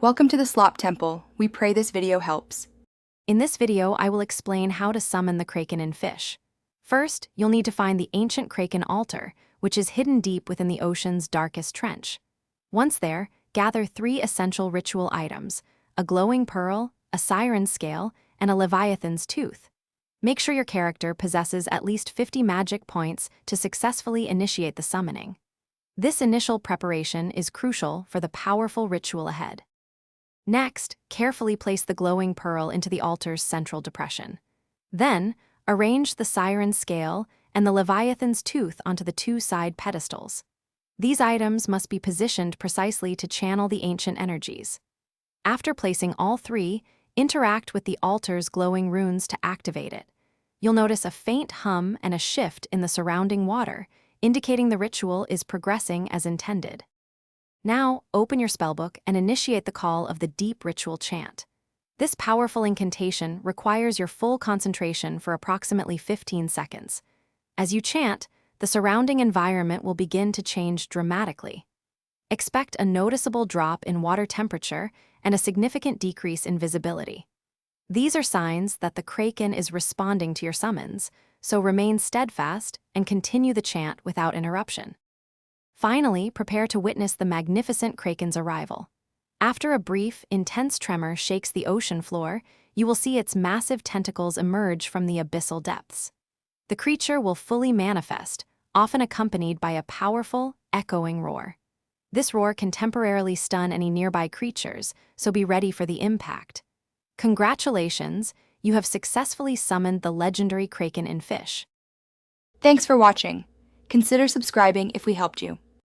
Welcome to the Slop Temple. We pray this video helps. In this video, I will explain how to summon the Kraken in Fish. First, you'll need to find the ancient Kraken altar, which is hidden deep within the ocean's darkest trench. Once there, gather 3 essential ritual items: a glowing pearl, a siren's scale, and a leviathan's tooth. Make sure your character possesses at least 50 magic points to successfully initiate the summoning. This initial preparation is crucial for the powerful ritual ahead. Next, carefully place the glowing pearl into the altar's central depression. Then, arrange the siren's scale and the leviathan's tooth onto the 2 side pedestals. These items must be positioned precisely to channel the ancient energies. After placing all 3, interact with the altar's glowing runes to activate it. You'll notice a faint hum and a shift in the surrounding water, indicating the ritual is progressing as intended. Now, open your spellbook and initiate the call of the deep ritual chant. This powerful incantation requires your full concentration for approximately 15 seconds. As you chant, the surrounding environment will begin to change dramatically. Expect a noticeable drop in water temperature and a significant decrease in visibility. These are signs that the Kraken is responding to your summons, so remain steadfast and continue the chant without interruption. Finally, prepare to witness the magnificent Kraken's arrival. After a brief, intense tremor shakes the ocean floor, you will see its massive tentacles emerge from the abyssal depths. The creature will fully manifest, often accompanied by a powerful, echoing roar. This roar can temporarily stun any nearby creatures, so be ready for the impact. Congratulations, you have successfully summoned the legendary Kraken in Fish. Thanks for watching. Consider subscribing if we helped you.